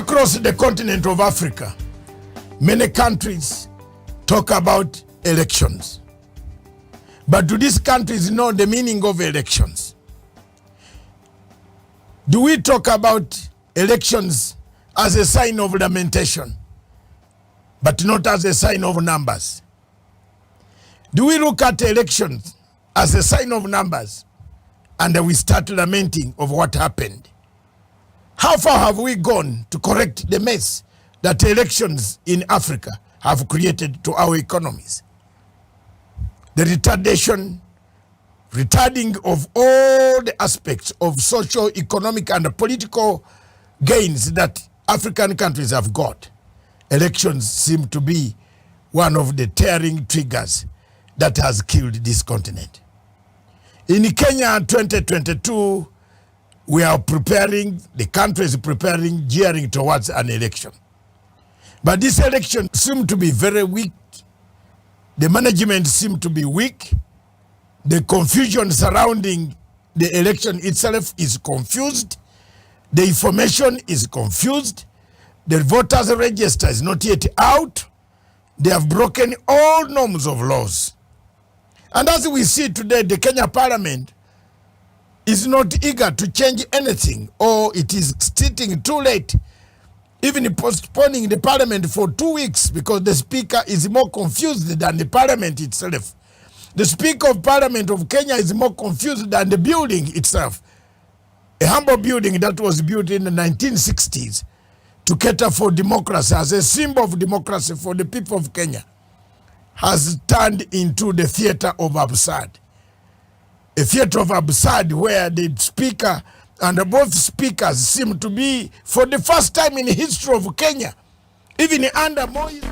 Across the continent of Africa, many countries talk about elections. But do these countries know the meaning of elections? Do we talk about elections as a sign of lamentation, but not as a sign of numbers? Do we look at elections as a sign of numbers and we start lamenting of what happened? How far have we gone to correct the mess that elections in Africa have created to our economies? The retarding of all the aspects of social, economic, and political gains that African countries have got. Elections seem to be one of the tearing triggers that has killed this continent. In Kenya 2022, we are preparing, the country is preparing, gearing towards an election. But this election seems to be very weak. The management seems to be weak. The confusion surrounding the election itself is confused. The information is confused. The voters register is not yet out. They have broken all norms of laws. And as we see today, the Kenya Parliament is not eager to change anything, or it is sitting too late, even postponing the Parliament for 2 weeks because the Speaker is more confused than the Parliament itself. The Speaker of Parliament of Kenya is more confused than the building itself. A humble building that was built in the 1960s to cater for democracy, as a symbol of democracy for the people of Kenya, has turned into the theater of absurd. A theater of absurd where the Speaker and both speakers seem to be, for the first time in the history of Kenya, even under Moise.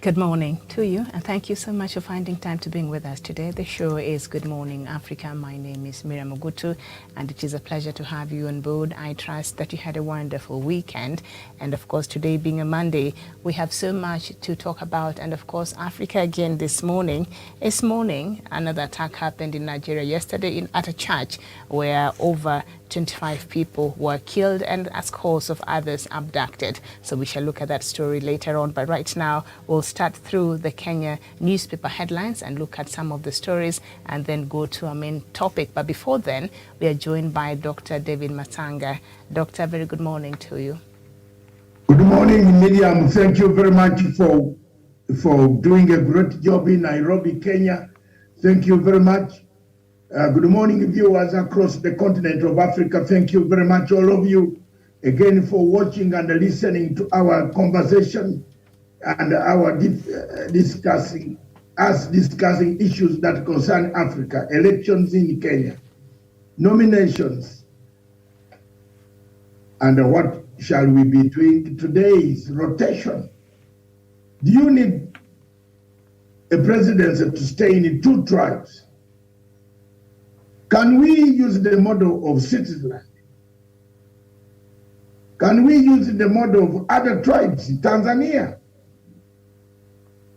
Good morning to you, and thank you so much for finding time to being with us today. The show is Good Morning Africa. My name is Miriam Ogutu, and it is a pleasure to have you on board. I trust that you had a wonderful weekend. And of course, today being a Monday, we have so much to talk about. And of course, Africa again this morning. This morning, another attack happened in Nigeria yesterday at a church where over 25 people were killed and a scores of others abducted. So we shall look at that story later on. But right now, we'll start through the Kenya newspaper headlines and look at some of the stories and then go to our main topic. But before then, we are joined by Dr. David Matanga. Doctor, very good morning to you. Good morning, Miriam. Thank you very much for doing a great job in Nairobi, Kenya. Thank you very much. Good morning, viewers across the continent of Africa. Thank you very much, all of you, again, for watching and listening to our conversation and our discussing issues that concern Africa, elections in Kenya, nominations, and what shall we be doing today is rotation. Do you need a presidency to stay in 2 tribes? Can we use the model of Switzerland? Can we use the model of other tribes in Tanzania?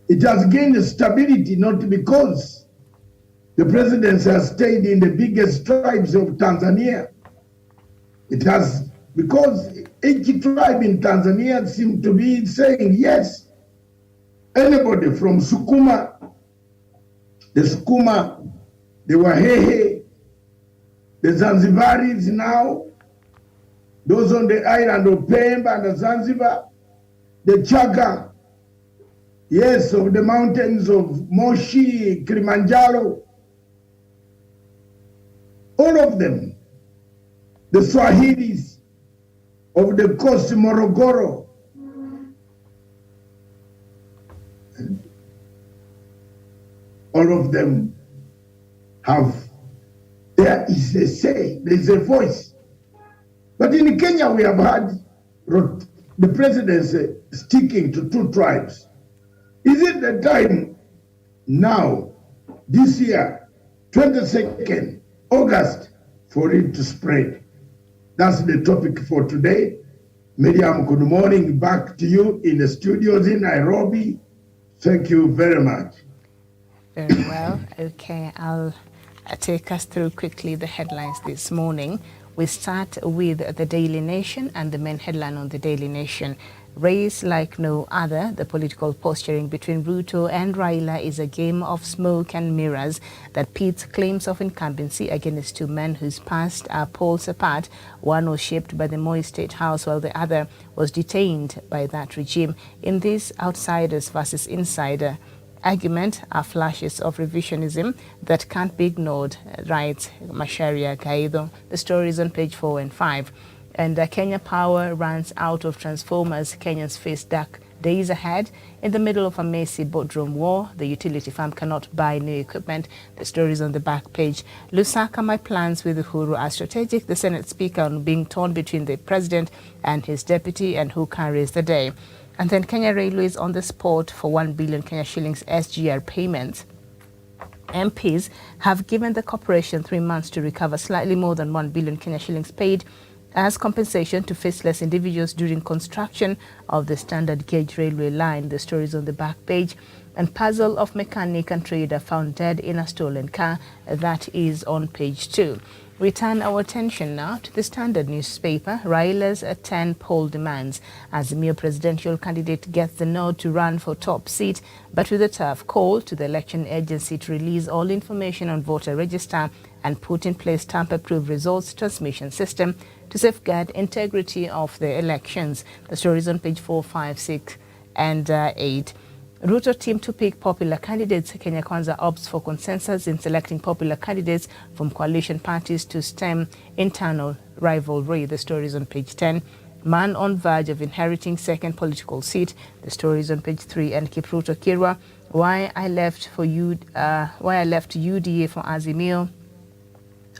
It has gained stability not because the presidency has stayed in the biggest tribes of Tanzania. It has because each tribe in Tanzania seemed to be saying yes. Anybody from Sukuma, the Sukuma, the Wahehe, the Zanzibaris now, those on the island of Pemba and Zanzibar, the Chaga, yes, of the mountains of Moshi, Kilimanjaro, all of them, the Swahilis of the coast Morogoro, all of them have, there is a say, there is a voice. But in Kenya we have had the presidency sticking to two tribes. Is it the time now, this year, 22nd August, for it to spread? That's the topic for today. Miriam, good morning. Back to you in the studios in Nairobi. Thank you very much. Very well. Okay, I'll take us through quickly the headlines this morning. We start with the Daily Nation, and the main headline on the Daily Nation: race like no other. The political posturing between Ruto and Raila is a game of smoke and mirrors that pits claims of incumbency against two men whose past are poles apart. One was shaped by the Moi State House, while the other was detained by that regime. In this outsiders versus insider argument are flashes of revisionism that can't be ignored, writes Macharia Gaido. The story is on page 4 and 5. And Kenya Power runs out of transformers. Kenyans face dark days ahead. In the middle of a messy boardroom war, the utility firm cannot buy new equipment. The story is on the back page. Lusaka, my plans with Uhuru are strategic. The Senate Speaker on being torn between the president and his deputy and who carries the day. And then Kenya Railways on the spot for 1 billion Kenya shillings SGR payments. MPs have given the corporation 3 months to recover slightly more than 1 billion Kenya shillings paid as compensation to faceless individuals during construction of the standard gauge railway line. The story is on the back page. And puzzle of mechanic and trader found dead in a stolen car. That is on page 2. We turn our attention now to the Standard newspaper. Raila's 10 poll demands. Azimio presidential candidate gets the nod to run for top seat, but with a tough call to the election agency to release all information on voter register and put in place tamper-proof results transmission system to safeguard integrity of the elections. The story is on page 4, 5, 6, and 8. Ruto team to pick popular candidates. Kenya Kwanza opts for consensus in selecting popular candidates from coalition parties to stem internal rivalry. The story is on page 10. Man on verge of inheriting second political seat. The story is on page 3. And Kipruto Kirwa, why I left UDA for Azimio.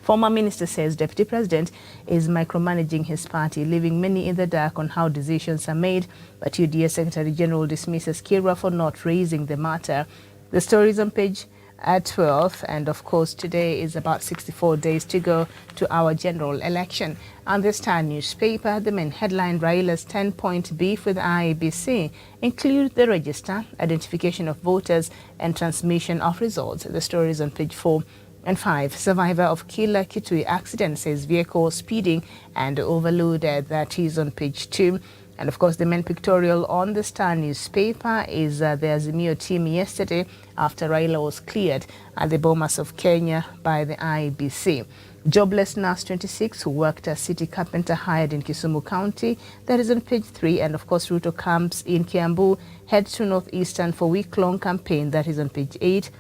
Former minister says deputy president is micromanaging his party, leaving many in the dark on how decisions are made. But UDA Secretary General dismisses Kirwa for not raising the matter. The story is on page 12. And of course, today is about 64 days to go to our general election. On the Star newspaper, the main headline: Raila's 10-point beef with IEBC include the register, identification of voters, and transmission of results. The story is on page 4 and 5. Survivor of killer Kitui accident says vehicle speeding and overloaded. That is on page 2. And of course, the main pictorial on the Star newspaper is the Azimio team yesterday after Raila was cleared at the Bomas of Kenya by the IEBC. Jobless nurse 26 who worked as city carpenter hired in Kisumu County. That is on page 3. And of course, Ruto camps in Kiambu heads to Northeastern for week-long campaign. That is on page 8.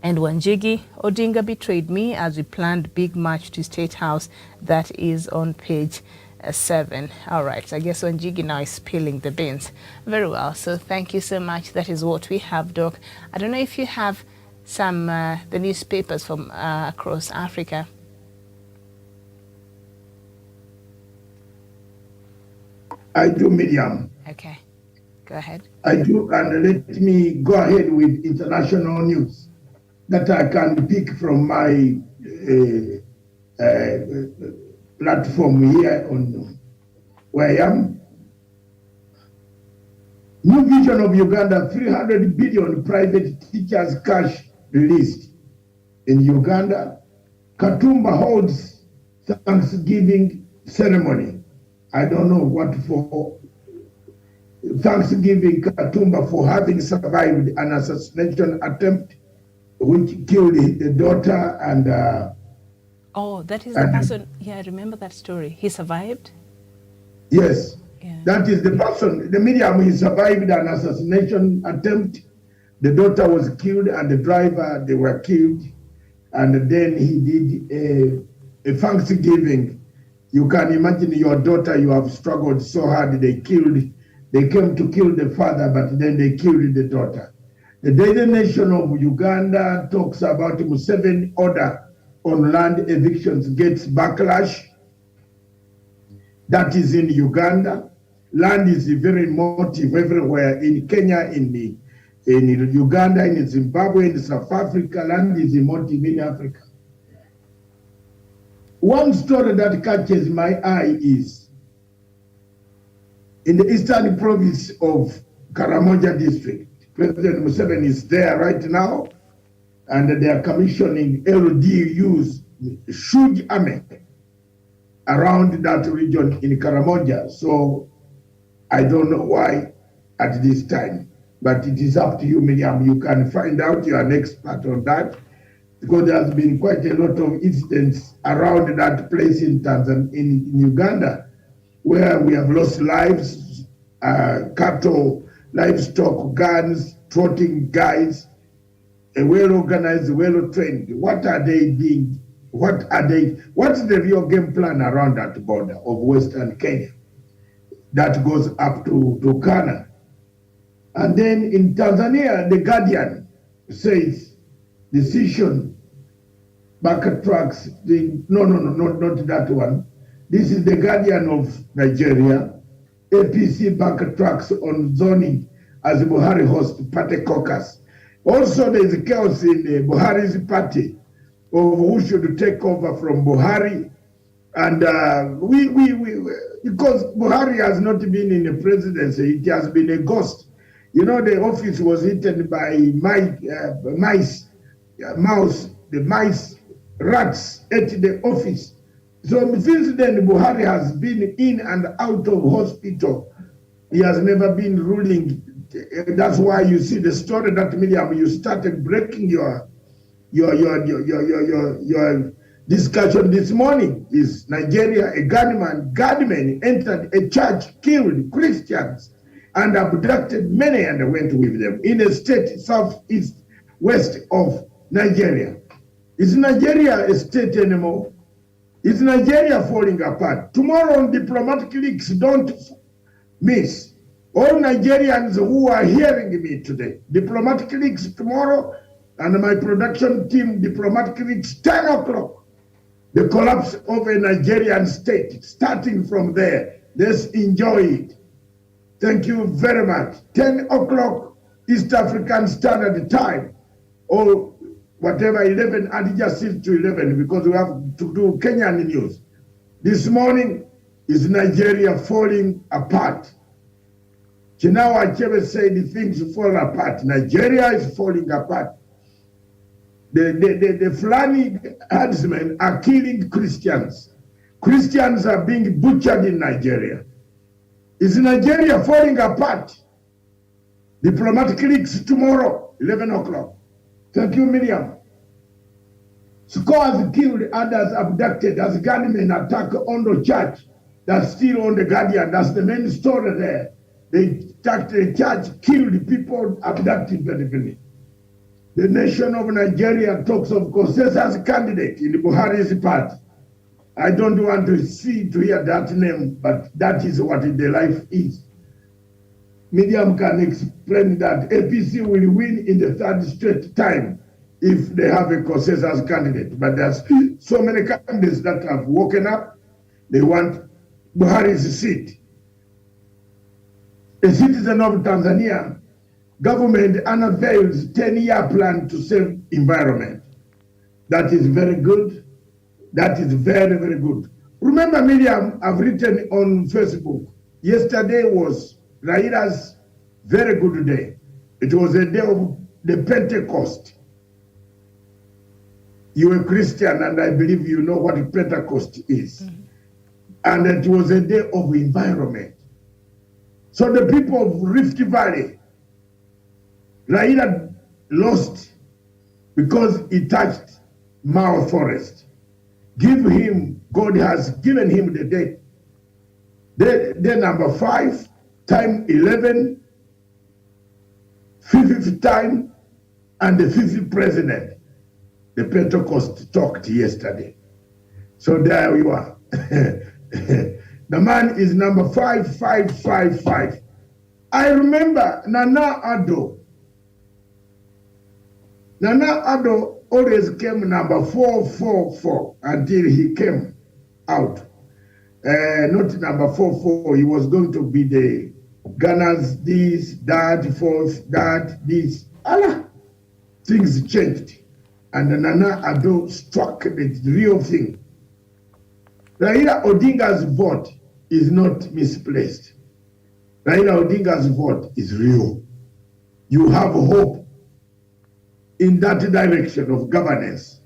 And Wanjigi, Odinga betrayed me as we planned big march to State House. That is on page 7. All right, I guess Wanjigi now is spilling the beans. Very well, so thank you so much. That is what we have, Doc. I don't know if you have some the newspapers from across Africa. I do, Miriam. Okay, go ahead. I do, and let me go ahead with international news that I can pick from my platform here on where I am. New vision of Uganda: 300 billion private teachers cash released. In Uganda, Katumba holds Thanksgiving ceremony. I don't know what for. Thanksgiving Katumba for having survived an assassination attempt which killed the daughter and oh, that is the person. Yeah, I remember that story. He survived? Yes. Yeah. That is the person, the medium. He survived an assassination attempt. The daughter was killed and the driver, they were killed. And then he did a Thanksgiving. You can imagine your daughter, you have struggled so hard, they came to kill the father, but then they killed the daughter. The Daily Nation of Uganda talks about Museveni order on land evictions gets backlash. that is in Uganda. Land is very emotive everywhere in Kenya, in Uganda, in Zimbabwe, in South Africa. Land is emotive in Africa. One story that catches my eye is in the eastern province of Karamoja district. President Museveni is there right now, and they are commissioning LDUs, huge army around that region in Karamoja. So I don't know why at this time, but it is up to you, Miriam. You can find out, you are an expert on that, because there has been quite a lot of incidents around that place in Tanzania, in Uganda, where we have lost lives, cattle, livestock, guns, trotting guys, well-organized, well-trained. What are they being, what's the real game plan around that border of Western Kenya that goes up to Turkana? And then in Tanzania, the Guardian says decision backtracks. Not that one. This is the Guardian of Nigeria. APC backtracks on zoning as Buhari hosts party caucus. Also, there is chaos in Buhari's party of who should take over from Buhari. And because Buhari has not been in the presidency, it has been a ghost. You know, the office was eaten by rats ate the office. So since then, Buhari has been in and out of hospital. He has never been ruling. That's why you see the story that Miriam, you started breaking your discussion this morning. Is Nigeria a gunman entered a church, killed Christians, and abducted many and went with them in a state southeast west of Nigeria. Is Nigeria a state anymore? Is Nigeria falling apart? Tomorrow on Diplomatic Leaks, don't miss. All Nigerians who are hearing me today, Diplomatic Leaks tomorrow, and my production team, Diplomatic Leaks, 10 o'clock. The collapse of a Nigerian state, starting from there. Let's enjoy it. Thank you very much. 10 o'clock East African Standard Time, or whatever, 11, and just shift to 11 because we have to do Kenyan news. This morning is Nigeria falling apart. Chinawa Achebe said things fall apart. Nigeria is falling apart. The Fulani herdsmen are killing Christians. Christians are being butchered in Nigeria. Is Nigeria falling apart? Diplomatic Leaks tomorrow, 11 o'clock. Thank you, Miriam. Scores killed, others abducted as gunmen attack Ondo Church. That's still on the Guardian. That's the main story there. They attacked the church, killed people, abducted very. The nation of Nigeria talks of consensus candidate in the Buhari's party. I don't want to hear that name, but that is what the life is. Medium can explain that APC will win in the third straight time if they have a consensus candidate. But there's so many candidates that have woken up. They want Buhari's seat. A citizen of Tanzania, government unveils 10-year plan to save environment. That is very good. That is very, very good. Remember, Miriam, I've written on Facebook, yesterday was Raila's very good day. It was a day of the Pentecost. You're a Christian, and I believe you know what Pentecost is. Mm-hmm. And it was a day of environment. So the people of Rift Valley, Raila lost because he touched Mao Forest. God has given him the date. The number 5, time 11, 5th time, and the 5th president. The Pentecost talked yesterday. So there you are. The man is number 5555. I remember Nana Addo. Nana Addo always came number 444 until he came out. not number 4, he was going to be the Ghana's this, that, fourth, that, this. Allah, things changed. And Nana Addo struck the real thing. Raila Odinga's vote is not misplaced. Raila Odinga's vote is real. You have hope in that direction of governance.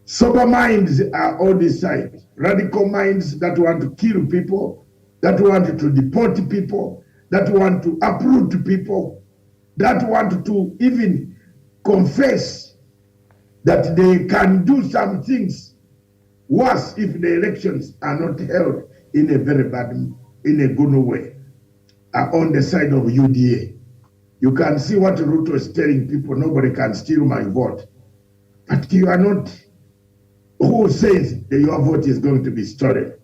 Sober minds are on this side. Radical minds that want to kill people, that want to deport people, that want to uproot people, that want to even confess that they can do some things worse if the elections are not held in a very bad, in a good way, are on the side of UDA. You can see what Ruto is telling people, nobody can steal my vote. But you are not, who says that your vote is going to be stolen?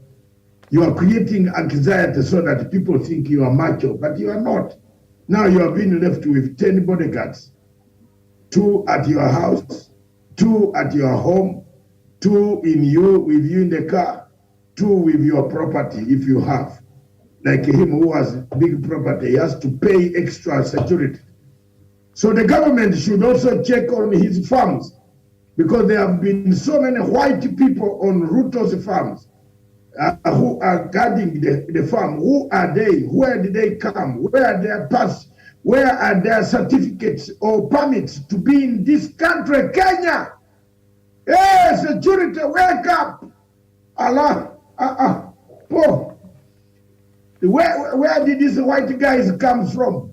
You are creating anxiety so that people think you are macho, but you are not. Now you are being left with 10 bodyguards, 2 at your house, 2 at your home, 2 with you in the car, 2 with your property if you have. Like him who has big property, he has to pay extra security. So the government should also check on his farms, because there have been so many white people on Ruto's farms who are guarding the farm. Who are they? Where did they come? Where are their pass? Where are their certificates or permits to be in this country, Kenya? Hey, security, wake up! Allah, oh. Where did these white guys come from?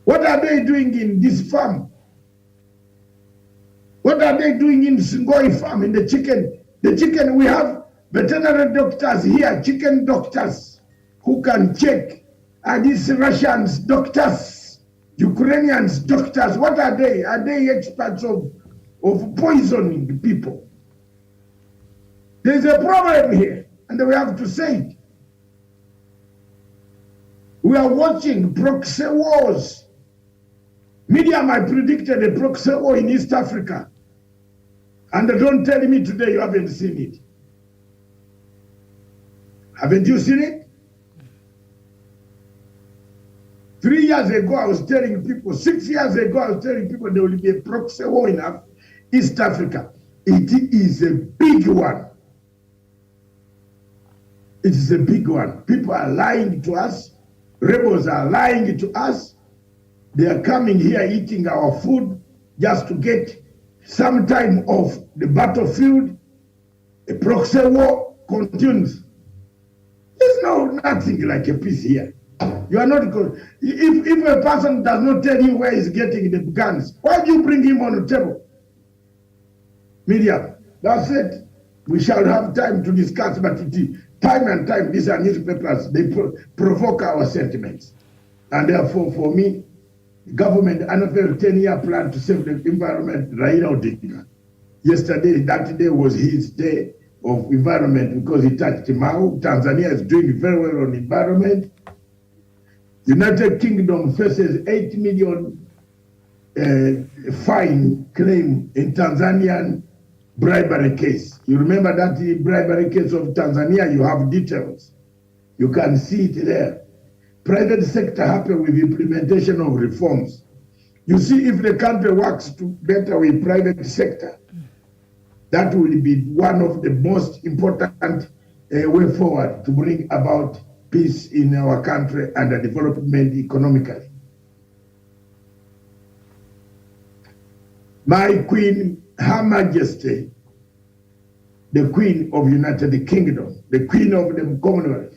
What are they doing in this farm? What are they doing in Singoi farm, in the chicken? The chicken, we have veterinary doctors here, chicken doctors, who can check. Are these Russians doctors, Ukrainians doctors? What are they? Are they experts of poisoning people? There's a problem here, and we have to say it. We are watching proxy wars. Media might predicted a proxy war in East Africa. And don't tell me today you haven't seen it. Haven't you seen it? 3 years ago, I was telling people, 6 years ago, I was telling people there will be a proxy war in East Africa. It is a big one. It is a big one. People are lying to us. Rebels are lying to us. They are coming here eating our food just to get some time off the battlefield. A proxy war continues. There's nothing like a peace here. You are not good. If a person does not tell you where he's getting the guns, why do you bring him on the table? Media, that's it. We shall have time to discuss, but time and time, these are newspapers, they provoke our sentiments. And therefore, for me, government unveiled 10-year plan to save the environment, Raila Odinga. Yesterday, that day was his day of environment because he touched Mau. Tanzania is doing very well on environment. United Kingdom faces 8 million fine claim in Tanzanian bribery case. You remember that bribery case of Tanzania, you have details. You can see it there. Private sector happy with implementation of reforms. You see, if the country works better with private sector, that will be one of the most important way forward to bring about peace in our country and the development economically. My Queen, Her Majesty, the Queen of United Kingdom, the Queen of the Commonwealth,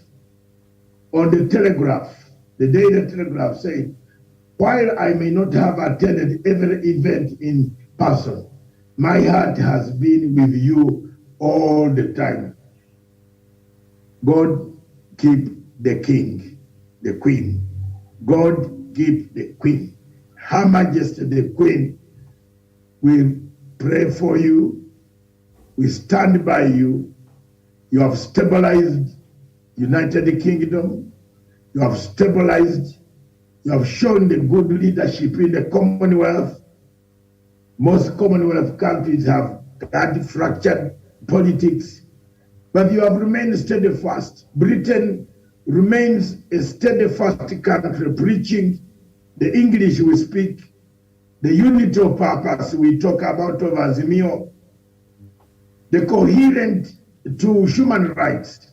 on the Telegraph, the Daily Telegraph said, while I may not have attended every event in person, my heart has been with you all the time. God keep the king, the queen. God keep the queen. Her Majesty, the Queen, we pray for you. We stand by you. You have stabilized United Kingdom. You have stabilized. You have shown the good leadership in the Commonwealth. Most Commonwealth countries have had fractured politics. but you have remained steadfast. Britain remains a steadfast country, preaching the English we speak, the unity of purpose we talk about of Azimio, the coherent to human rights,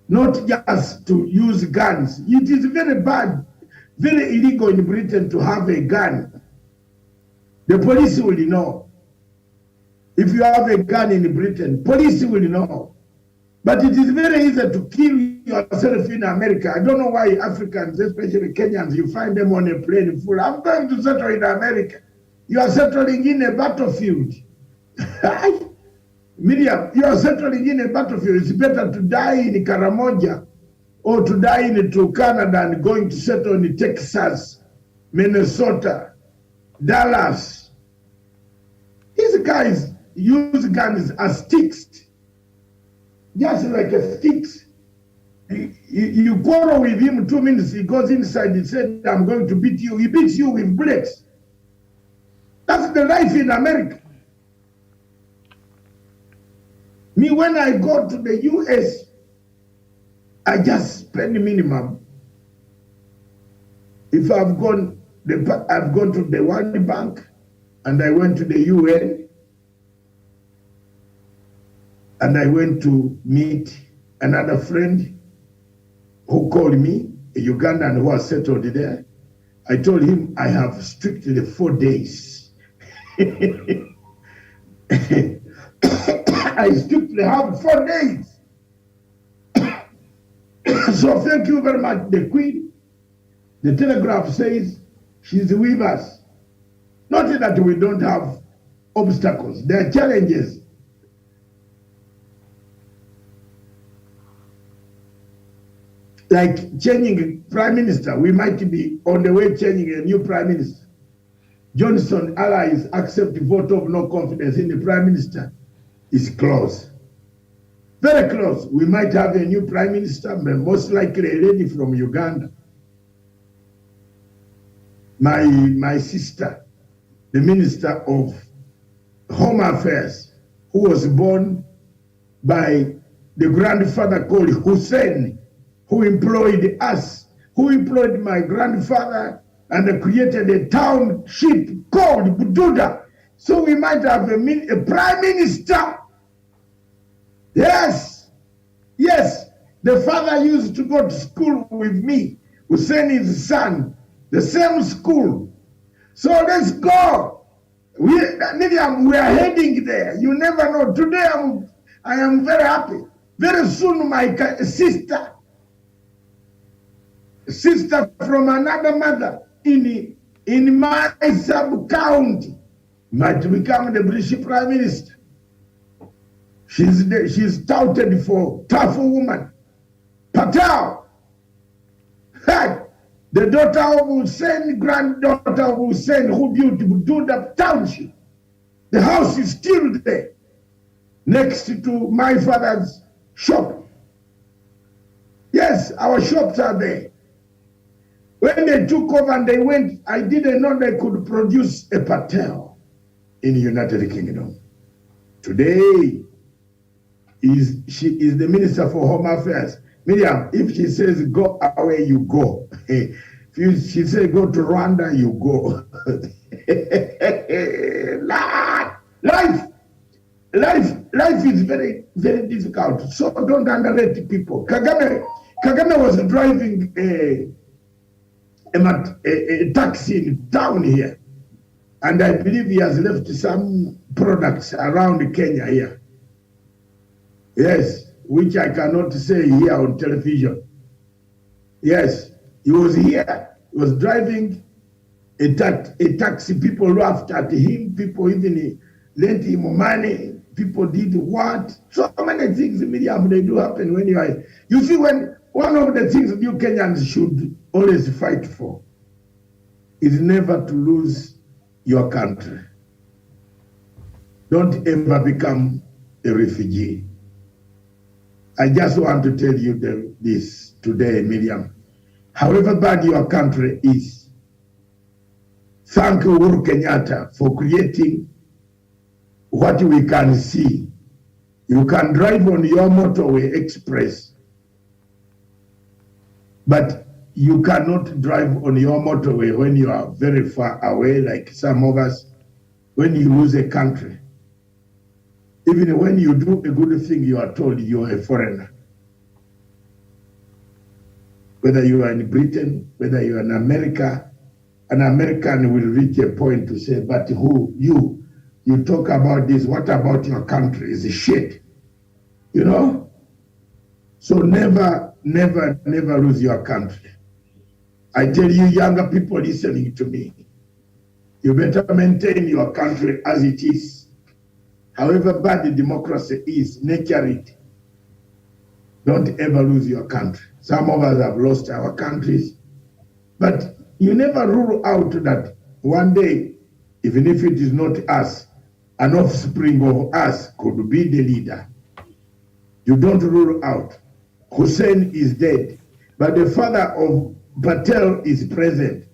not just to use guns. It is very bad, very illegal in Britain to have a gun. The police will know. If you have a gun in Britain, police will know. But it is very easy to kill yourself in America. I don't know why Africans, especially Kenyans, you find them on a plane full. I'm going to settle in America. You are settling in a battlefield. Miriam, you are settling in a battlefield. It's better to die in Karamoja or to die in Turkana than going to settle in Texas, Minnesota, Dallas. These guys use guns as sticks. Just like a sticks. You quarrel with him 2 minutes, he goes inside, he said, I'm going to beat you. He beats you with bullets. That's the life in America. Me, when I go to the US, I just spend minimum. If I've gone to the World Bank and I went to the UN, and I went to meet another friend who called me, a Ugandan who was settled there. I told him I have strictly 4 days. I strictly have 4 days. So thank you very much, the Queen. The Telegraph says she's with us. Not that we don't have obstacles, there are challenges. Like changing prime minister, we might be on the way changing a new prime minister. Johnson allies accept vote of no confidence in the prime minister is close. Very close. We might have a new prime minister, but most likely a lady from Uganda. My sister, the Minister of Home Affairs, who was born by the grandfather called Hussein, who employed us, who employed my grandfather and created a township called Bududa. So we might have a prime minister. Yes, yes. The father used to go to school with me, Hussein his son, the same school. So let's go. Miriam, we are heading there. You never know. Today I am very happy. Very soon my sister from another mother in my sub-county might become the British Prime Minister. She's touted for tough woman. Patel. Hey, the daughter of Hussein, granddaughter of Hussein, who built Bududa Township. The house is still there, next to my father's shop. Yes, our shops are there. When they took over and they went, I didn't know they could produce a Patel in the United Kingdom. Today, she is the Minister for Home Affairs. Miriam, if she says go away, you go. If she says go to Rwanda, you go. Life is very, very difficult. So don't underrate people. Kagame was driving a taxi in town here, and I believe he has left some products around Kenya here. Yes, which I cannot say here on television. Yes, he was here. He was driving a taxi. People laughed at him. People even lent him money. People did what? So many things, Miriam, they do happen when you are. You see, when one of the things you Kenyans should always fight for is never to lose your country. Don't ever become a refugee. I just want to tell you this today, Miriam. However bad your country is, thank Uhuru Kenyatta for creating what we can see You can drive on your motorway express, but you cannot drive on your motorway when you are very far away, like some of us, when you lose a country. Even when you do a good thing, you are told you are a foreigner. Whether you are in Britain, whether you are in America, an American will reach a point to say, but who, you talk about this, what about your country? Is shit, you know? So never, never, never lose your country. I tell you, younger people listening to me, you better maintain your country as it is. However bad the democracy is, nurture it. Don't ever lose your country. Some of us have lost our countries, but you never rule out that one day, even if it is not us, an offspring of us could be the leader. You don't rule out. Hussein is dead, but the father of Patel is present.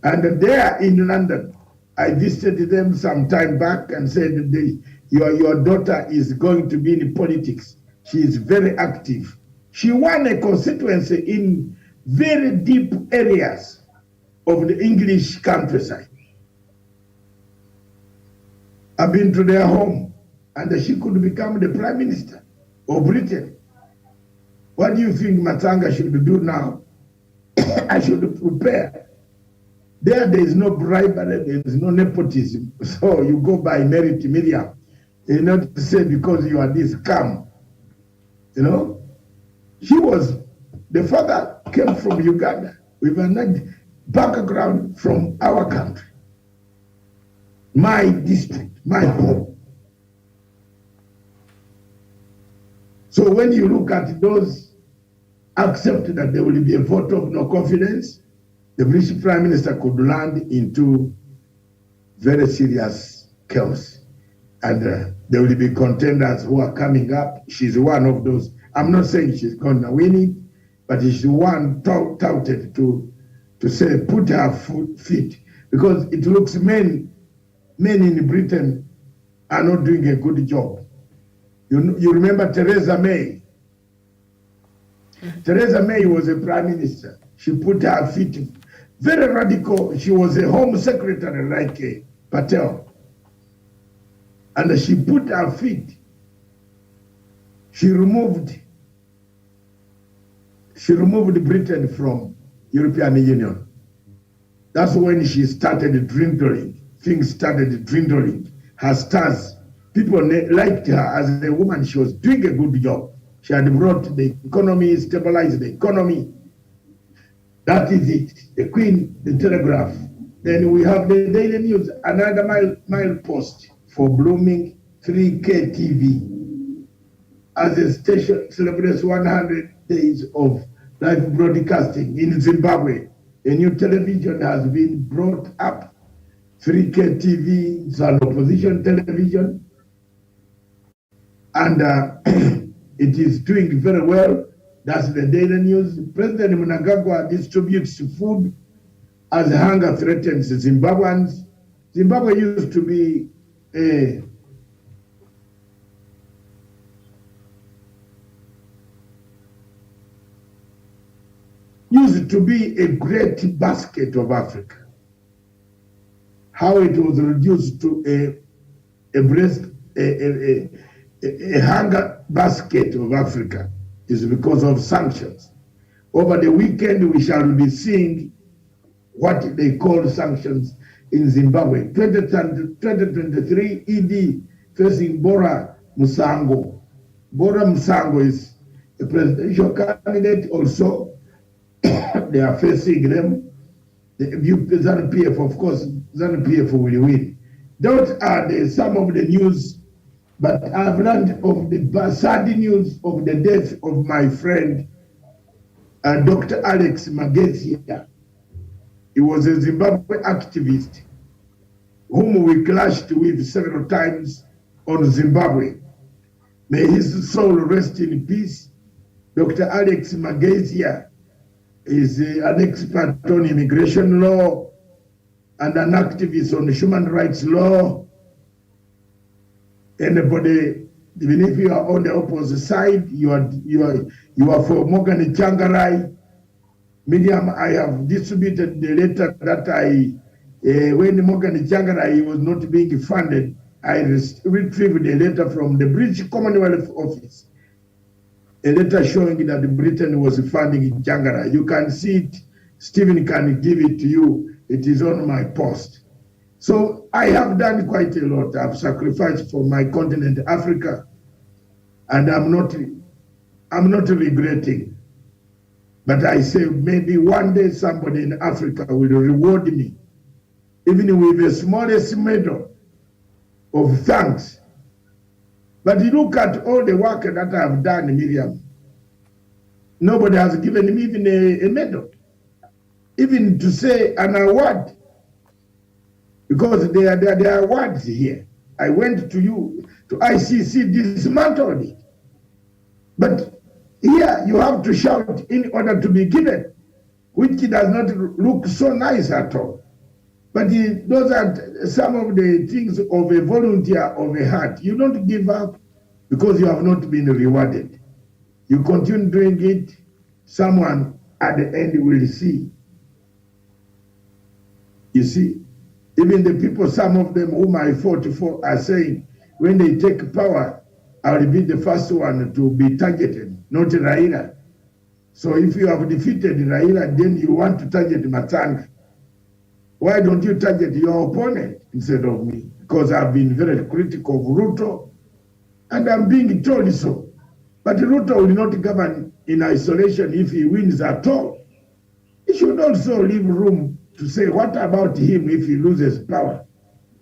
And there in London, I visited them some time back and said, your daughter is going to be in politics. She is very active. She won a constituency in very deep areas of the English countryside. I've been to their home, and she could become the Prime Minister of Britain. What do you think Matanga should do now? I should prepare. There is no bribery, there is no nepotism. So you go by merit, Miriam. You not say because you are this, come. You know? The father came from Uganda with a background from our country. My district, my home. So when you look at those, accept that there will be a vote of no confidence, the British Prime Minister could land into very serious chaos. And there will be contenders who are coming up. She's one of those. I'm not saying she's going to win it, but she's one touted to say, put her feet, because it looks men in Britain are not doing a good job. You remember Theresa May? Theresa May was a prime minister. She put her feet, very radical. She was a home secretary like Patel. And she put her feet. She removed Britain from European Union. That's when she started dwindling. Things started dwindling. Her stars, people liked her as a woman. She was doing a good job. She had brought the economy, stabilized the economy. That is it. The Queen, the Telegraph. Then we have the Daily News, another milepost for blooming 3K TV. As a station celebrates 100 days of live broadcasting in Zimbabwe, a new television has been brought up. 3K TV is an opposition television, and it is doing very well. That's the Daily News. President Mnangagwa distributes food as hunger threatens Zimbabweans. Zimbabwe used to be a great basket of Africa. How it was reduced to a hunger basket of Africa is because of sanctions. Over the weekend, we shall be seeing what they call sanctions in Zimbabwe. 2023 ED facing Bora Musango. Bora Musango is a presidential candidate also. They are facing them. The ZANU-PF, of course, ZANU-PF will win. Those are some of the news, but I've learned of the sad news of the death of my friend, Dr. Alex Magesia. He was a Zimbabwe activist whom we clashed with several times on Zimbabwe. May his soul rest in peace. Dr. Alex Magesia is an expert on immigration law and an activist on human rights law. Anybody, even if you are on the opposite side, you are for Morgan Changarai. Medium, I have distributed the letter that when Morgan Changarai was not being funded, I retrieved a letter from the British Commonwealth Office, a letter showing that Britain was funding Changarai. You can see it. Stephen can give it to you. It is on my post. So I have done quite a lot. I've sacrificed for my continent, Africa, and I'm not regretting. But I say maybe one day somebody in Africa will reward me, even with the smallest medal of thanks. But you look at all the work that I've done, Miriam. Nobody has given me even a medal, even to say an award, because there are awards here. I went to ICC, dismantled it. But here you have to shout in order to be given, which does not look so nice at all. But those are some of the things of a volunteer of a heart. You don't give up because you have not been rewarded. You continue doing it, someone at the end will see. You see, even the people, some of them whom I fought for are saying, when they take power, I will be the first one to be targeted, not Raila. So if you have defeated Raila, then you want to target Matanga. Why don't you target your opponent instead of me? Because I've been very critical of Ruto, and I'm being told so. But Ruto will not govern in isolation if he wins at all. He should also leave room to say, what about him if he loses power?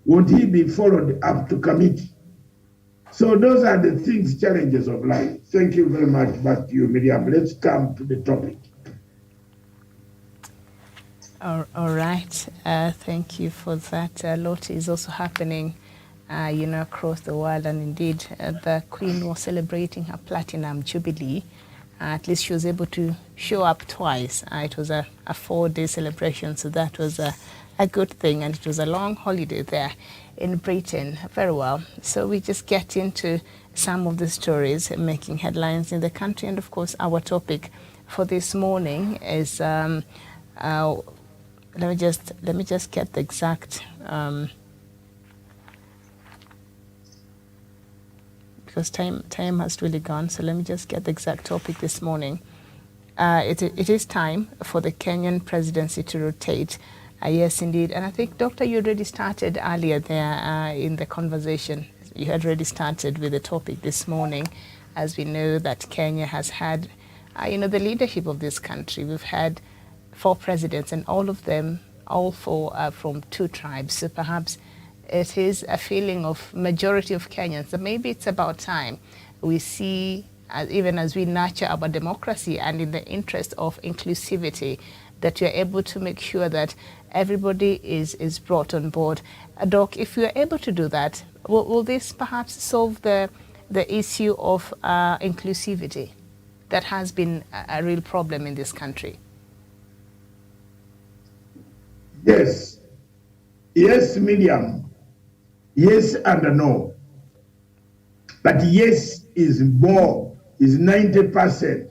Would he be followed up to committee? So those are the things, challenges of life. Thank you very much. Back to you, Miriam. Let's come to the topic. All right. Thank you for that. A lot is also happening, across the world. And indeed, the Queen was celebrating her Platinum Jubilee. At least she was able to show up twice. It was a 4-day celebration, so that was a good thing. And it was a long holiday there in Britain. Very well. So we just get into some of the stories making headlines in the country. And of course, our topic for this morning is, let me just get the exact, because time has really gone. So let me just get the exact topic this morning. It is time for the Kenyan presidency to rotate. Yes, indeed. And I think, Doctor, you already started earlier there in the conversation. You had already started with the topic this morning, as we know that Kenya has had, the leadership of this country. We've had 4 presidents, and all of them, all 4 are from 2 tribes. So perhaps it is a feeling of majority of Kenyans that maybe it's about time we see, even as we nurture our democracy and in the interest of inclusivity, that you're able to make sure that everybody is brought on board. Doc, if you're able to do that, will this perhaps solve the issue of inclusivity that has been a real problem in this country? Yes. Yes, Miriam. Yes and no. But yes is more, is 90%.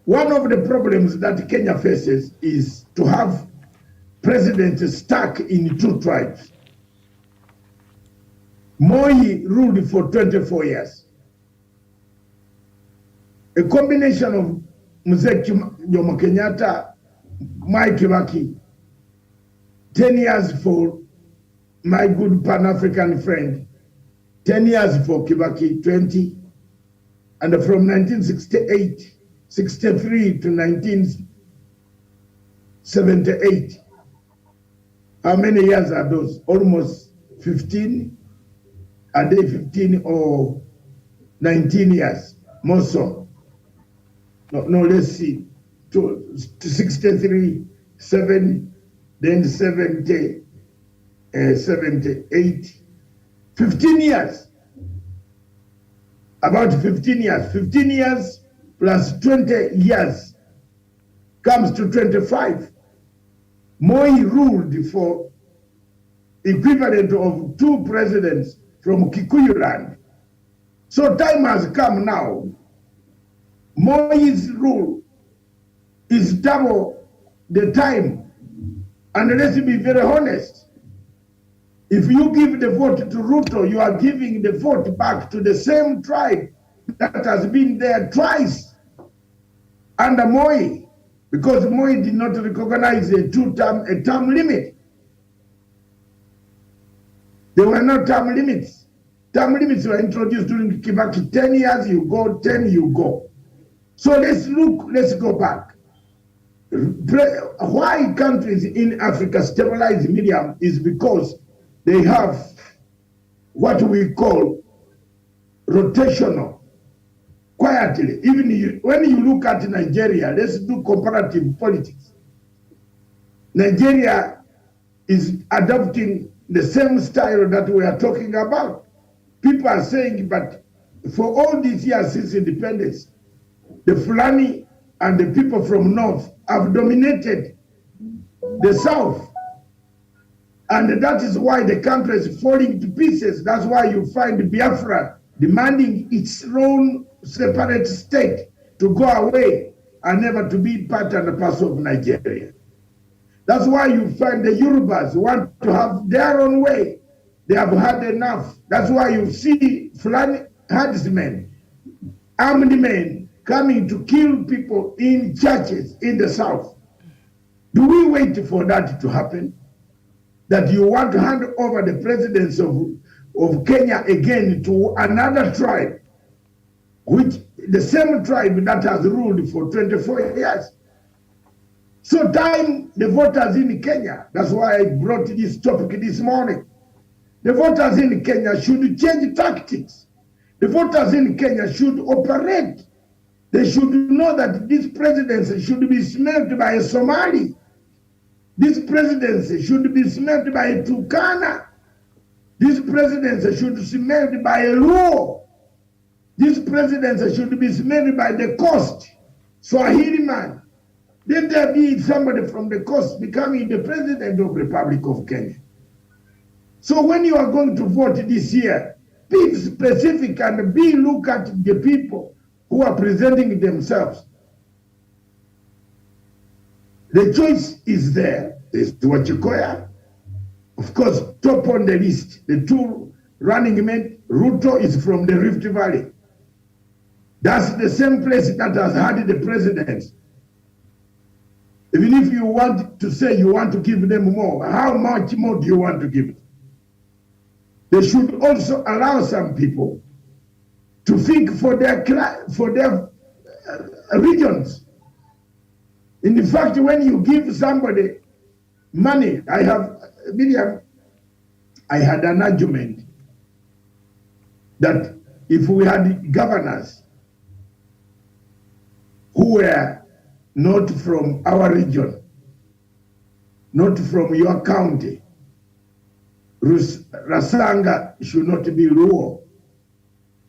One of the problems that Kenya faces is to have presidents stuck in 2 tribes. Moi ruled for 24 years. A combination of Mzee Jomo Kenyatta, Mwai Kibaki, 10 years for my good Pan-African friend, 10 years for Kibaki, 20, and from 1963 to 1978. How many years are those? Almost 15? Are they 15 or 19 years? More so. No, let's see. To 63, 7, then 70, 78, 15 years. About 15 years. 15 years plus 20 years comes to 25. Moi ruled for equivalent of 2 presidents from Kikuyu land. So time has come now. Moi's rule is double the time. And let's be very honest. If you give the vote to Ruto, you are giving the vote back to the same tribe that has been there twice under Moi, because Moi did not recognize a term limit. There were no term limits. Term limits were introduced during Kibaki. 10 years you go, 10 you go. So let's go back. Why countries in Africa stabilize medium is because they have what we call rotational, quietly. Even when you look at Nigeria, let's do comparative politics. Nigeria is adopting the same style that we are talking about. People are saying, but for all these years since independence, the Fulani and the people from North have dominated the South. And that is why the country is falling to pieces. That's why you find Biafra demanding its own separate state to go away and never to be part and parcel of Nigeria. That's why you find the Yorubas want to have their own way. They have had enough. That's why you see Fulani herdsmen, armed men, coming to kill people in churches in the South. Do we wait for that to happen? That you want to hand over the presidency of Kenya again to another tribe, which the same tribe that has ruled for 24 years. So time the voters in Kenya, that's why I brought this topic this morning. The voters in Kenya should change tactics. The voters in Kenya should operate. They should know that this presidency should be smelled by a Somali. This presidency should be smelled by a Turkana. This presidency should be smelled by a Luo. This presidency should be smelled by the coast, Swahili man. Then there be somebody from the coast becoming the president of the Republic of Kenya. So when you are going to vote this year, be specific and look at the people who are presenting themselves. The choice is there. There's Wachikoya. Of course, top on the list, the two running men, Ruto is from the Rift Valley. That's the same place that has had the president. Even if you want to say you want to give them more, how much more do you want to give them? They should also allow some people to think for their regions. In fact, when you give somebody money, Miriam, I had an argument that if we had governors who were not from our region, not from your county, Rasanga should not be Luo.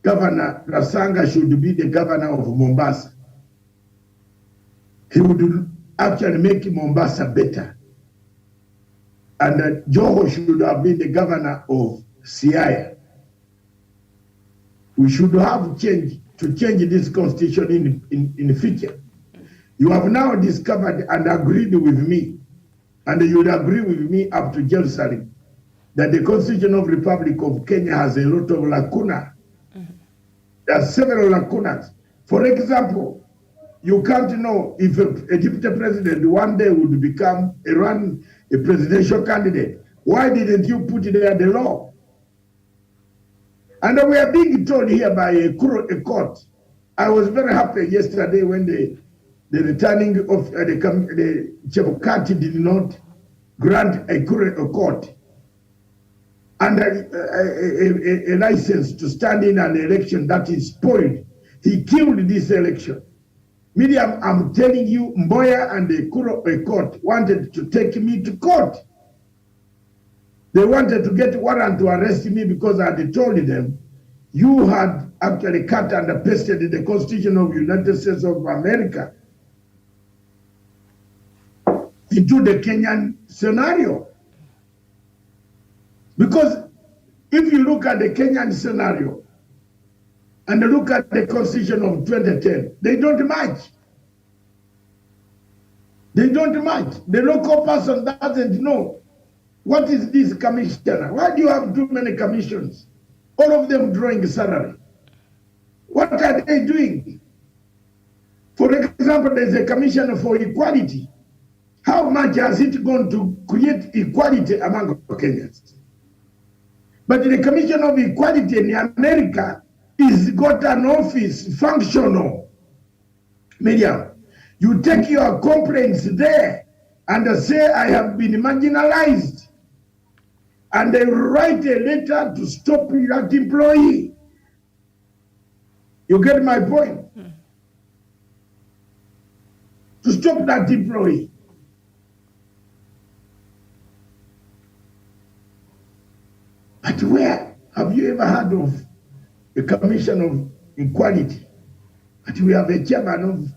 Governor Rasanga should be the governor of Mombasa. He would actually make Mombasa better. And Joho should have been the governor of Siaya. We should have change this constitution in the future. You have now discovered and agreed with me, and you would agree with me up to Jerusalem, that the Constitution of the Republic of Kenya has a lot of lacuna. There are several lacunas. For example, you can't know if a deputy president one day would become a presidential candidate. Why didn't you put there the law? And we are being told here by a court. I was very happy yesterday when the returning of the Chebukati did not grant a court and a license to stand in an election that is spoiled. He killed this election. Miriam, I'm telling you, Mboya and the court wanted to take me to court. They wanted to get a warrant to arrest me because I had told them, you had actually cut and pasted the Constitution of the United States of America into the Kenyan scenario. Because If you look at the Kenyan scenario and look at the constitution of 2010, they don't match. They don't match. The local person doesn't know what is this commissioner. Why do you have too many commissions? All of them drawing salary. What are they doing? For example, there's a commissioner for equality. How much has it gone to create equality among Kenyans? But the Commission of Equality in America is got an office functional. Miriam, you take your complaints there and say, I have been marginalized. And they write a letter to stop that employee. You get my point? To stop that employee. But where have you ever heard of the Commission of Equality? But we have a chairman of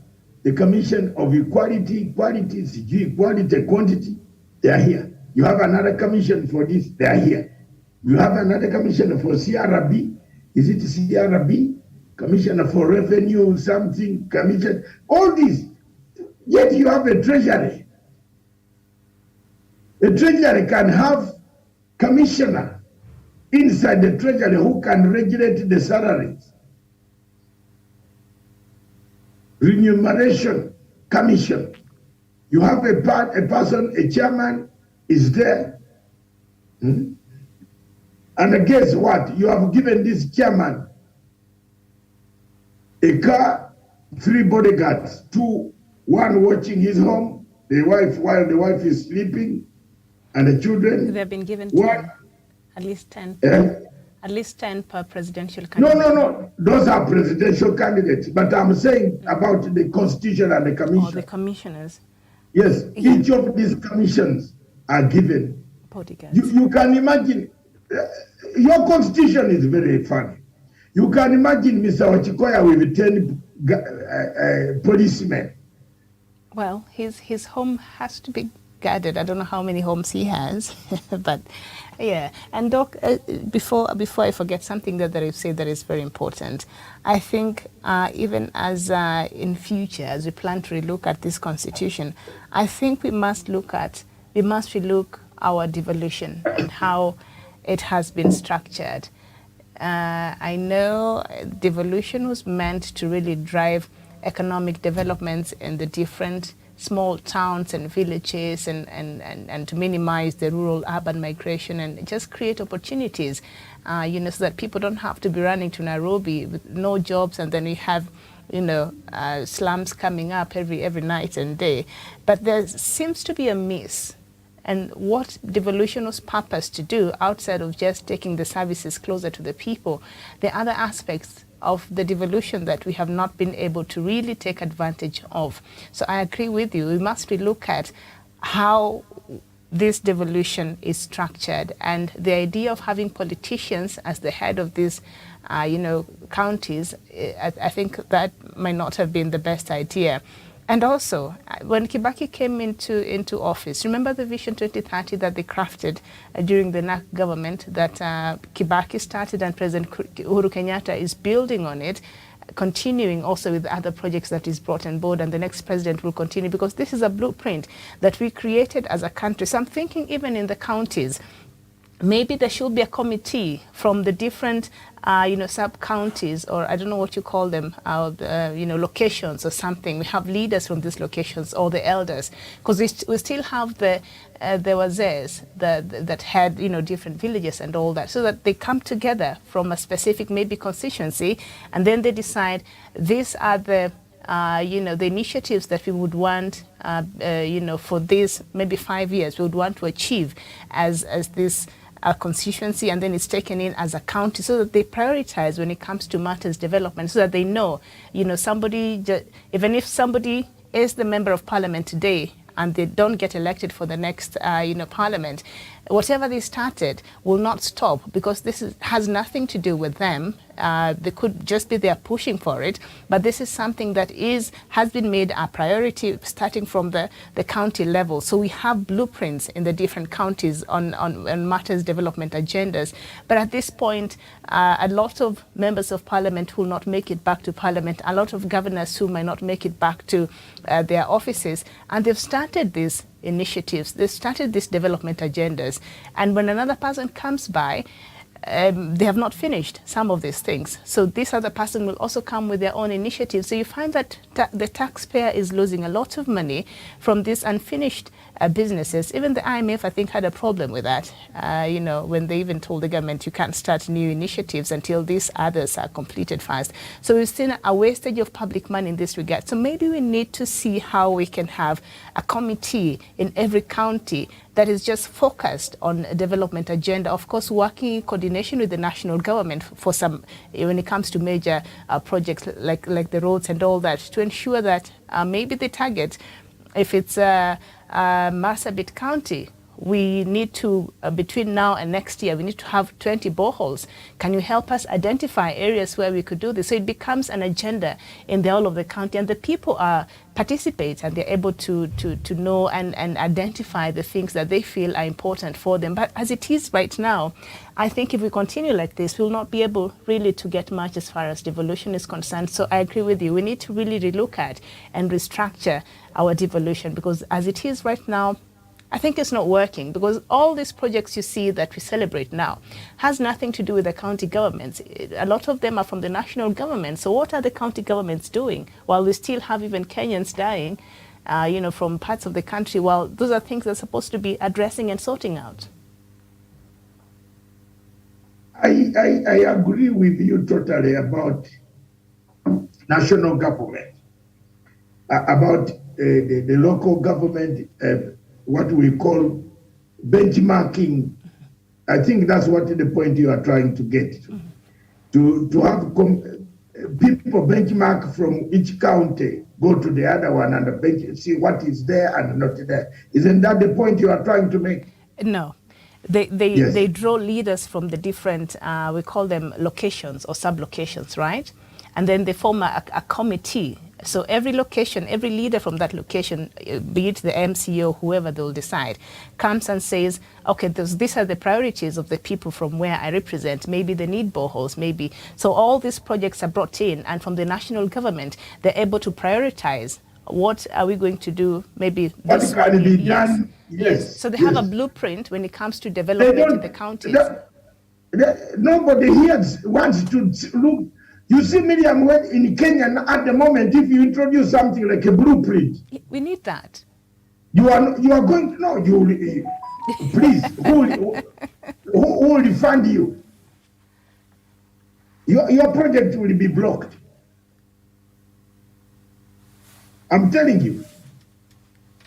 the Commission of Equality, equality, quantity. They are here. You have another commission for this. They are here. You have another commission for CRB. Is it CRB? Commissioner for Revenue, something, commission. All this. Yet you have a treasury. A treasury can have commissioner inside the treasury who can regulate the salaries. Remuneration commission. You have a person, a chairman is there. And guess what? You have given this chairman a car, 3 bodyguards, 2, 1 watching his home, the wife while the wife is sleeping, and the children. They've been given 10, at least 10. At least 10 per presidential candidate. No. Those are presidential candidates. But I'm saying about the constitution and the commission. Or the commissioners. Yes, each of these commissions are given. Bodyguards. You can imagine, your constitution is very funny. You can imagine Mr. Wachikoya with 10 policemen. Well, his home has to be guarded. I don't know how many homes he has, but yeah. And Doc, before I forget something that you say that is very important, I think even as in future, as we plan to relook at this constitution, I think we must relook our devolution and how it has been structured. I know devolution was meant to really drive economic developments in the different small towns and villages and to minimize the rural-urban migration and just create opportunities, so that people don't have to be running to Nairobi with no jobs, and then we have, slums coming up every night and day. But there seems to be a miss. And what devolution was purposed to do, outside of just taking the services closer to the people, the other aspects of the devolution that we have not been able to really take advantage of. So I agree with you. We must relook at how this devolution is structured, and the idea of having politicians as the head of these, counties. I think that might not have been the best idea. And also, when Kibaki came into office, remember the Vision 2030 that they crafted during the NAC government that Kibaki started, and President Uhuru Kenyatta is building on it, continuing also with other projects that is brought on board, and the next president will continue, because this is a blueprint that we created as a country. So I'm thinking even in the counties, maybe there should be a committee from the different sub-counties, or I don't know what you call them, locations or something. We have leaders from these locations, or the elders, because we still have the wazees that had, different villages and all that, so that they come together from a specific maybe constituency, and then they decide these are the the initiatives that we would want, for these maybe 5 years, we would want to achieve as this constituency, and then it's taken in as a county, so that they prioritize when it comes to matters development, so that they know, even if somebody is the member of parliament today and they don't get elected for the next, parliament, whatever they started will not stop, because this has nothing to do with them. They could just be there pushing for it, but this is something that has been made a priority starting from the county level. So we have blueprints in the different counties on matters development agendas. But at this point, a lot of members of parliament will not make it back to parliament, a lot of governors who might not make it back to their offices, and they've started these initiatives, they've started these development agendas, and when another person comes by, they have not finished some of these things. So this other person will also come with their own initiatives. So you find that the taxpayer is losing a lot of money from these unfinished businesses. Even the IMF, I think, had a problem with that, you know, when they even told the government you can't start new initiatives until these others are completed first. So we've seen a wastage of public money in this regard. So maybe we need to see how we can have a committee in every county that is just focused on a development agenda, of course working in coordination with the national government for some, when it comes to major projects like the roads and all that, to ensure that maybe the target, if it's Marsabit County, we need to, between now and next year, we need to have 20 boreholes. Can you help us identify areas where we could do this? So it becomes an agenda in the whole of the county, and the people participate, and they're able to know and identify the things that they feel are important for them. But as it is right now, I think if we continue like this, we'll not be able really to get much as far as devolution is concerned. So I agree with you. We need to really relook at and restructure our devolution, because as it is right now, I think it's not working, because all these projects you see that we celebrate now has nothing to do with the county governments. A lot of them are from the national government. So what are the county governments doing while we still have even Kenyans dying, you know, from parts of the country? Well, those are things they're supposed to be addressing and sorting out. I agree with you totally about national government, about the local government, what we call benchmarking. I think that's what the point you are trying to get to have people benchmark from each county, go to the other one and see what is there and not there. Isn't that the point you are trying to make? No. Yes. They draw leaders from the different, we call them locations or sub-locations, right? And then they form a committee. So every location, every leader from that location, be it the MCO, whoever they'll decide, comes and says, okay, these are the priorities of the people from where I represent. Maybe they need boreholes, maybe. So all these projects are brought in, and from the national government, they're able to prioritize what are we going to do, maybe this what can be yes. done? Yes. So they have a blueprint when it comes to development in the counties. Nobody here wants to look. You see, Miriam, when in Kenya at the moment, if you introduce something like a blueprint, we need that. You are going to know. Please, who will fund you? Your project will be blocked. I'm telling you,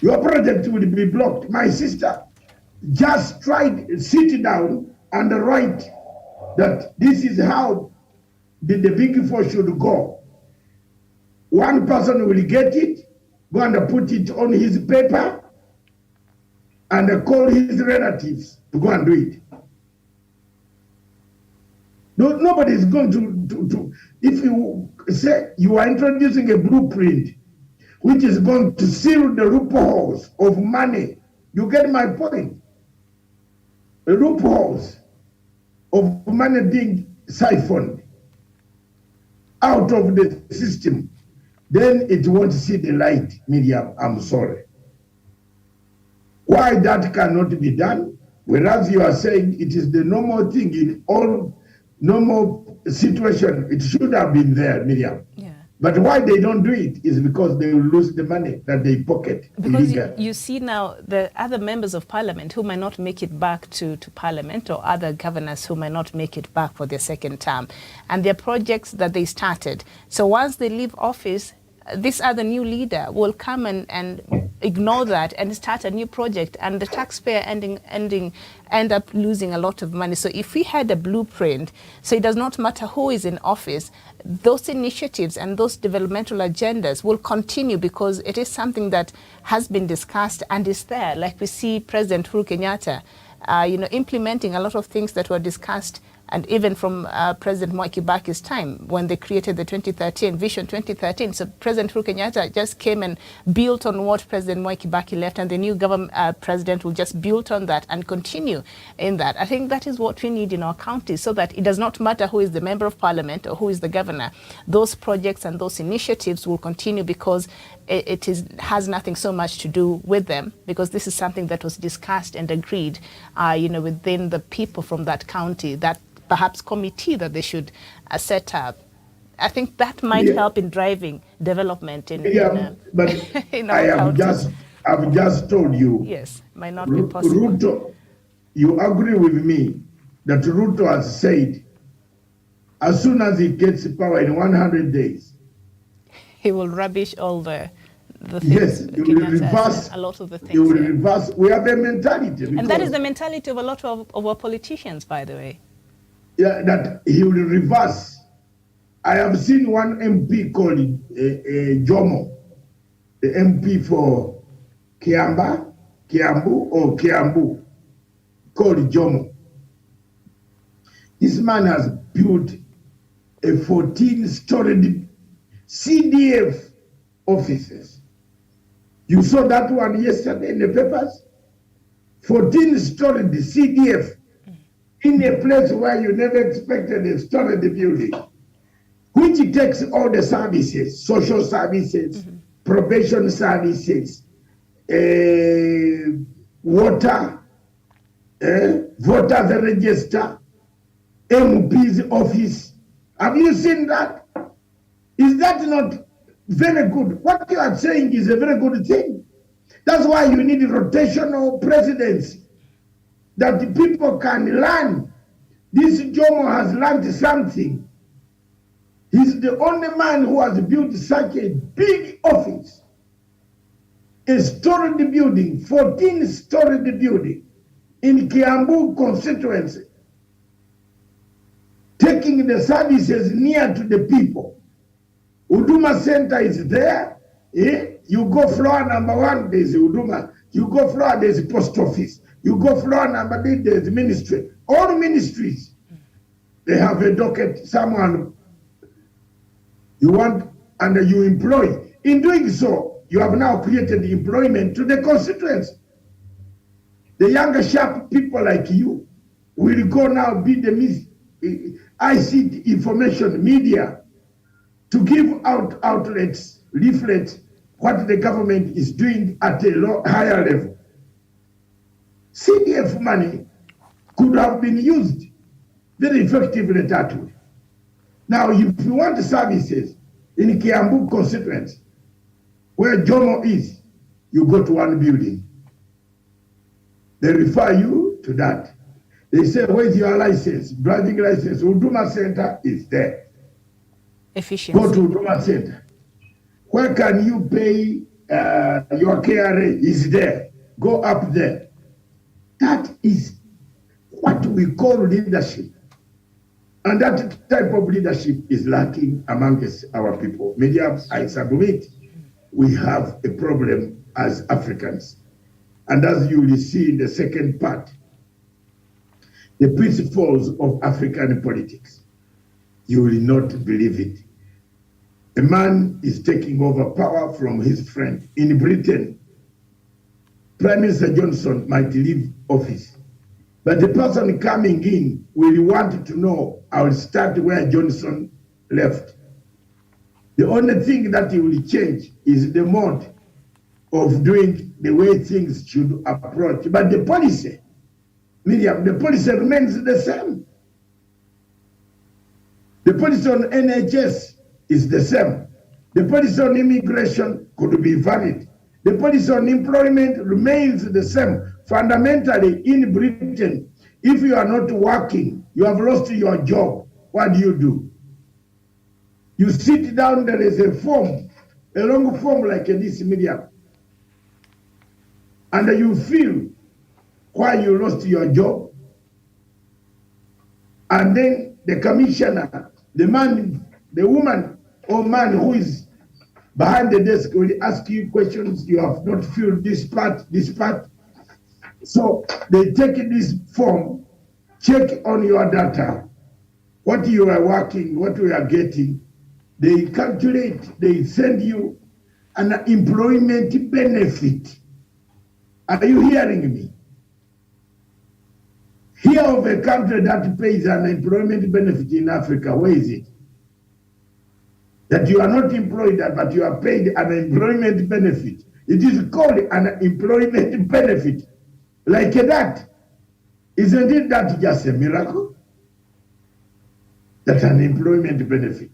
your project will be blocked. My sister just tried to sit down and write that this is how the big four should go. One person will get it, go and put it on his paper, and call his relatives to go and do it. No, nobody is going to, if you say you are introducing a blueprint which is going to seal the loopholes of money, you get my point. The loopholes of money being siphoned out of the system, then it won't see the light, Miriam. I'm sorry. Why that cannot be done? Whereas you are saying it is the normal thing in all normal situation, it should have been there, Miriam. Yeah. But why they don't do it is because they will lose the money that they pocket. Because you see now the other members of parliament who might not make it back to parliament, or other governors who might not make it back for their second term, and their projects that they started. So once they leave office, this other new leader will come and ignore that and start a new project, and the taxpayer end up losing a lot of money. So if we had a blueprint, so it does not matter who is in office, those initiatives and those developmental agendas will continue, because it is something that has been discussed and is there. Like we see President Uhuru Kenyatta, implementing a lot of things that were discussed And even from President Mwai Kibaki's time, when they created the 2013 Vision 2013, so President Uhuru Kenyatta just came and built on what President Mwai Kibaki left, and the new government president will just build on that and continue in that. I think that is what we need in our counties, so that it does not matter who is the member of parliament or who is the governor. Those projects and those initiatives will continue, because it has nothing so much to do with them, because this is something that was discussed and agreed, within the people from that county, that perhaps committee that they should set up. I think that might help in driving development in but in our I've just told you. Yes, might not be possible. Ruto, you agree with me that Ruto has said, as soon as he gets power in 100 days, he will rubbish all the things. Yes, he will reverse a lot of the things. He will reverse. We have a mentality. And that is the mentality of a lot of our politicians, by the way. Yeah, that he will reverse. I have seen one MP called Jomo, the MP for Kiambu, called Jomo. This man has built a 14-story CDF offices. You saw that one yesterday in the papers? 14-story CDF in a place where you never expected a storage building, which takes all the services, social services, probation services, water, voters register, MP's office. Have you seen that? Is that not very good? What you are saying is a very good thing. That's why you need rotational presidency, that the people can learn. This Jomo has learned something. He's the only man who has built such a big office, a storied building, 14-storied building in Kiambu constituency, taking the services near to the people. Huduma Center is there. You go floor number 1, there's Huduma. You go floor, there's post office. You go floor number 3, there's ministry. All ministries, they have a docket, someone you want and you employ. In doing so, you have now created employment to the constituents. The younger, sharp people like you will go now be the ICT information media to give out outlets, leaflets, what the government is doing at a higher level. CDF money could have been used very effectively that way. Now, if you want services in Kiambu constituency, where Jomo is, you go to one building. They refer you to that. They say, where's your license? Driving license. Huduma Center is there. Efficiency. Go to Huduma Center. Where can you pay your KRA? Is there. Go up there. That is what we call leadership. And that type of leadership is lacking amongst our people. Many of I submit, we have a problem as Africans. And as you will see in the second part, the principles of African politics, you will not believe it. A man is taking over power from his friend. In Britain, Prime Minister Johnson might leave office, but the person coming in will want to know, I will start where Johnson left. The only thing that he will change is the mode of doing the way things should approach. But the policy, Miriam, the policy remains the same. The policy on NHS is the same. The policy on immigration could be valid. The policy on employment remains the same. Fundamentally, in Britain, if you are not working, you have lost your job, what do? You sit down, there is a form, a long form like this medium, and you feel why you lost your job. And then the commissioner, the man, the woman or man who is behind the desk will ask you questions. You have not filled this part, this part. So they take this form, check on your data, what you are working, what we are getting, they calculate, they send you an employment benefit. Are you hearing me? Here of a country that pays an employment benefit in Africa, where is it? That you are not employed, but you are paid an employment benefit. It is called an employment benefit. Like that. Isn't it that just a miracle? That's an employment benefit.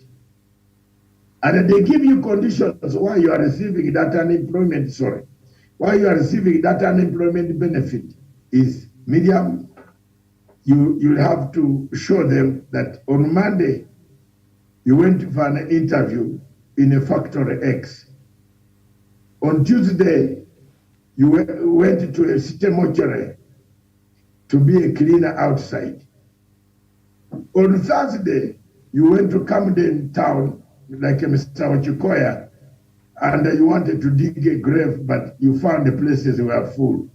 And they give you conditions why you are receiving that unemployment, why you are receiving that unemployment benefit is medium. You have to show them that on Monday, you went for an interview in a factory X. On Tuesday, you went to a city mortuary to be a cleaner outside. On Thursday, you went to Camden town, like a Mr. Ochikoya, and you wanted to dig a grave, but you found the places were full.